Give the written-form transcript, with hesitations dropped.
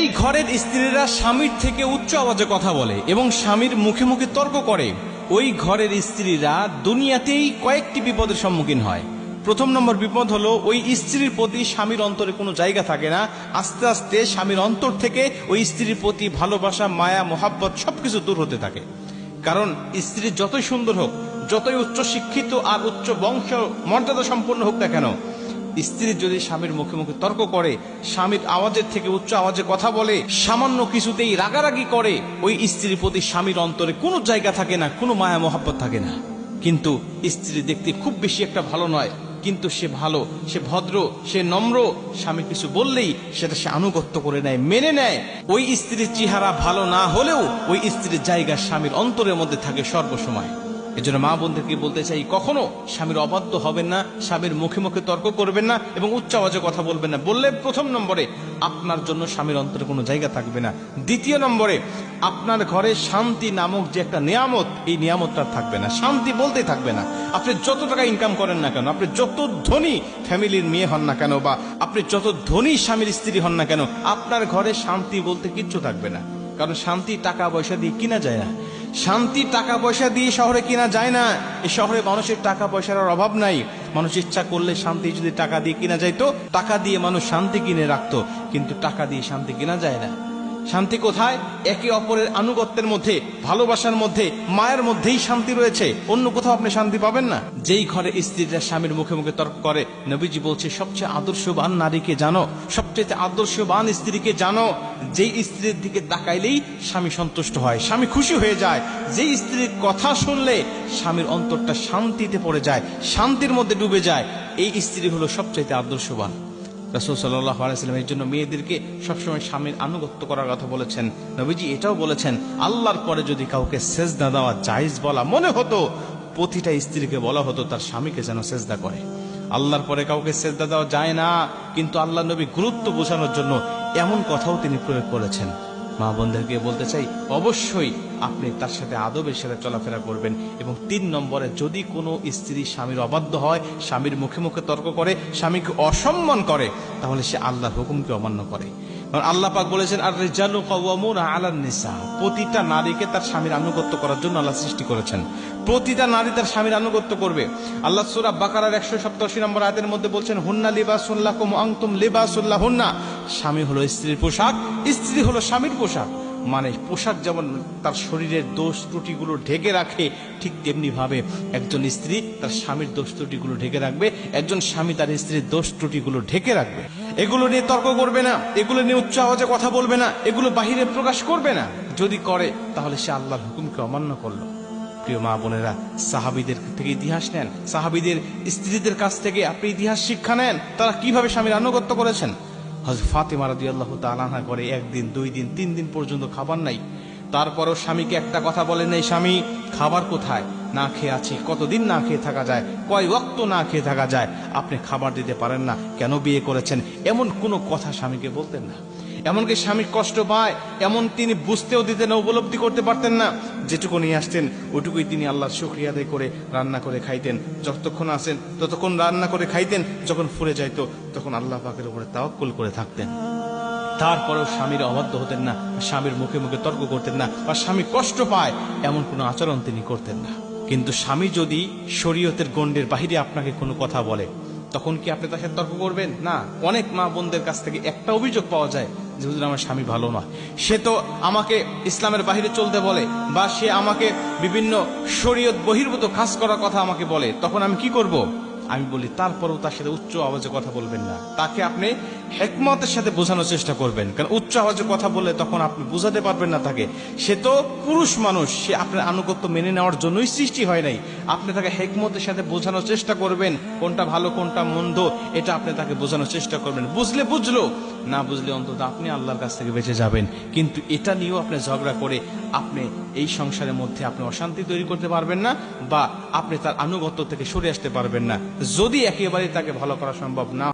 যেই ঘরের স্ত্রীরা স্বামীর থেকে উচ্চ আওয়াজে কথা বলে এবং স্বামীর মুখে মুখে তর্ক করে, ওই ঘরের স্ত্রীরা দুনিয়াতেই কয়েকটি বিপদের সম্মুখীন হয়। প্রথম নম্বর বিপদ হলো, ওই স্ত্রীর প্রতি স্বামীর অন্তরে কোনো জায়গা থাকে না। আস্তে আস্তে স্বামীর অন্তর থেকে ওই স্ত্রীর প্রতি ভালোবাসা, মায়া, মোহাব্বত সবকিছু দূর হতে থাকে। কারণ স্ত্রী যতই সুন্দর হোক, যতই উচ্চ শিক্ষিত আর উচ্চ বংশ মর্যাদা সম্পন্ন হোক না কেন, স্ত্রী যদি স্বামীর মুখে মুখে তর্ক করে, স্বামীর আওয়াজের থেকে উচ্চ আওয়াজে কথা বলে, সামান্য কিছুতেই রাগারাগি করে, ওই স্ত্রীর প্রতি স্বামীর অন্তরে কোনো জায়গা থাকে না, কোনো মায়া মোহাব্বত থাকে না। কিন্তু স্ত্রী দেখতে খুব বেশি একটা ভালো নয়, কিন্তু সে ভালো, সে ভদ্র, সে নম্র। স্বামী কিছু বললেই সেটা সে আনুগত্য করে নেয়, মেনে নেয়। ওই স্ত্রীর চেহারা ভালো না হলেও ওই স্ত্রীর জায়গা স্বামীর অন্তরের মধ্যে থাকে সর্বসময়। এজন্য মা বোনদেরকে বলতে চাই, কখনো স্বামীর অবাধ্য হবেন না, স্বামীর মুখে মুখে তর্ক করবেন না এবং উচ্চ আওয়াজে কথা বলবেন না। বললে প্রথম নম্বরে আপনার জন্য স্বামীর অন্তরে কোনো জায়গা থাকবে না। দ্বিতীয় নম্বরে, আপনার ঘরে শান্তি নামক যে একটা নিয়ামত, এই নিয়ামতটা থাকবে না, শান্তি বলতে থাকবে না। আপনি যত টাকা ইনকাম করেন না কেন, আপনি যত ধনী ফ্যামিলির মেয়ে হন না কেন, বা আপনি যত ধনী স্বামীর স্ত্রী হন না কেন, আপনার ঘরে শান্তি বলতে কিচ্ছু থাকবে না। কারণ শান্তি টাকা পয়সা দিয়ে কিনা যায় না। শান্তি টাকা পয়সা দিয়ে শহরে কিনা যায় না। এই শহরে মানুষের টাকা পয়সার অভাব নাই। মানুষ ইচ্ছা করলে শান্তি যদি টাকা দিয়ে কিনা যাইতো, টাকা দিয়ে মানুষ শান্তি কিনে রাখতো, কিন্তু টাকা দিয়ে শান্তি কিনা যায় না। শান্তি কোথায়? একে অপরের আনুগত্যের মধ্যে, ভালোবাসার মধ্যে, মায়ের মধ্যেই শান্তি রয়েছে। অন্য কোথাও আপনি শান্তি পাবেন না। যেই ঘরে স্ত্রীরা স্বামীর মুখে মুখে তর্ক করে, নবীজি বলছে সবচেয়ে আদর্শবান নারীকে জানো, সবচেয়ে আদর্শবান স্ত্রীকে জানো, যেই স্ত্রীর দিকে তাকাইলেই স্বামী সন্তুষ্ট হয়, স্বামী খুশি হয়ে যায়। যেই স্ত্রীর কথা শুনলে স্বামীর অন্তরটা শান্তিতে পড়ে যায়, শান্তির মধ্যে ডুবে যায়, এই স্ত্রী হলো সবচেয়ে আদর্শবান। রাসূল সাল্লাল্লাহু আলাইহি ওয়াসাল্লাম এর জন্য মেয়েদেরকে সবসময় স্বামীর আনুগত্য করার কথা বলেছেন। নবীজি এটাও বলেছেন, আল্লাহর পরে যদি কাউকে সেজদা দেওয়া জায়েজ বলা মনে হতো, প্রতিটা স্ত্রীকে বলা হতো তার স্বামীকে যেন সেজদা করে। আল্লাহর পরে কাউকে সেজদা দেওয়া যায় না, কিন্তু আল্লাহ নবী গুরুত্ব বোঝানোর জন্য এমন কথাও তিনি প্রয়োগ করেছেন। মা বোনদেরকে বলতে চাই, অবশ্যই আপনি তার সাথে আদবের সাথে চলাফেরা করবেন। এবং ৩ নম্বরে, যদি কোনো স্ত্রী স্বামীর অবাধ্য হয়, স্বামীর মুখে মুখে তর্ক করে, স্বামীকে অসম্মান করে, তাহলে সে আল্লাহর হুকুমকে অমান্য করে। কারণ আল্লাহ পাক বলেছেন, আর রিজালু কাওয়ামুনা আলান নিসা। প্রতিটা নারীকে তার স্বামীর আনুগত্য করার জন্য আল্লাহ সৃষ্টি করেছেন। প্রতিটা নারী তার স্বামীর আনুগত্য করবে। আল্লাহ সূরা বাকারার ১৮৭ নম্বর আয়াতের মধ্যে বলছেন, হুন্না লিবাসুন লাকুম ওয়া আনতুম লিবাসুল লাহুন্না। স্বামী হলো স্ত্রীর পোশাক, স্ত্রী হলো স্বামীর পোশাক। মানে পোশাক যেমন তার শরীরের দোষ ত্রুটিগুলো ঢেকে রাখে, ঠিক তেমনি ভাবে একজন স্ত্রী তার স্বামীর দোষ ত্রুটিগুলো ঢেকে রাখবে, একজন স্বামী তার স্ত্রীর দোষ ত্রুটিগুলো ঢেকে রাখবে। এগুলো নিয়ে তর্ক করবে না, এগুলো নিয়ে উচ্চ আওয়াজে কথা বলবে না, এগুলো বাহিরে প্রকাশ করবে না। যদি করে তাহলে সে আল্লাহর হুকুমকে অমান্য করলো। প্রিয় মা বোনেরা, সাহাবীদের থেকে ইতিহাস নেন, সাহাবীদের স্ত্রীদের কাছ থেকে আপনি ইতিহাস শিক্ষা নেন, তারা কিভাবে স্বামীর আনুগত্য করেছেন। হযরত ফাতিমা রাদিয়াল্লাহু তাআলা আনহা করে 1 দিন 2 দিন 3 দিন পর্যন্ত খাবার নাই, তারপরও স্বামীকে একটা কথা বলেন নাই, স্বামী খাবার কোথায়, না খেয়ে আছি, কতদিন না খেয়ে থাকা যায়, কয় ওয়াক্ত না খেয়ে থাকা যায়, আপনি খাবার দিতে পারেন না, কেন বিয়ে করেছেন, এমন কোনো কথা স্বামীকে বলতেন না। এমনকি স্বামী কষ্ট পায় এমন তিনি বুঝতেও দিতেন না, উপলব্ধি করতে পারতেন না। যেটুকু নিয়ে আসতেন ওইটুকুই তিনি আল্লাহর শুকরিয়া আদায় করে রান্না করে খাইতেন। যতক্ষণ আসেন ততক্ষণ রান্না করে খাইতেন, যখন ফুরে যাইতো তখন আল্লাহ পাকের উপরে তাওয়াক্কুল করে থাকতেন। তারপরেও স্বামীর অবাধ্য হতেন না, স্বামীর মুখে মুখে তর্ক করতেন না, বা স্বামী কষ্ট পায় এমন কোনো আচরণ তিনি করতেন না। কিন্তু স্বামী যদি শরীয়তের গণ্ডের বাহিরে আপনাকে কোনো কথা বলে, তখন কি আপনি তার সাথে তর্ক করবেন? না। অনেক মা বোনদের কাছ থেকে একটা অভিযোগ পাওয়া যায় যে হুজুর আমার স্বামী ভালো নয়, সে তো আমাকে ইসলামের বাহিরে চলতে বলে, বা সে আমাকে বিভিন্ন শরীয়ত বহির্ভূত কাজ করার কথা আমাকে বলে, তখন আমি কি করব? আমি বলি তারপরেও তার সাথে উচ্চ আওয়াজে কথা বলবেন না, তাকে আপনি হিকমতের সাথে বোঝানোর চেষ্টা করবেন। কারণ উচ্চ আওয়াজে কথা বললে তখন আপনি বোঝাতে পারবেন না তাকে, সে তো পুরুষ মানুষ, সে আপনার আনুগত্য মেনে নেওয়ার জন্যই সৃষ্টি হয় নাই। আপনি তাকে হিকমতের সাথে বোঝানোর চেষ্টা করবেন, কোনটা ভালো কোনটা মন্দ এটা আপনি তাকে বোঝানোর চেষ্টা করবেন। বুঝলে বুঝলো, না বুঝলে অন্তত আপনি আল্লাহর কাছ থেকে বেঁচে যাবেন। কিন্তু এটা নিয়েও আপনি ঝগড়া করে আপনি এই সংসারের মধ্যে আপনি অশান্তি তৈরি করতে পারবেন না, বা আপনি তার আনুগত্য থেকে সরে আসতে পারবেন না, যদি একেবারে তাকে ভালো করা সম্ভব না।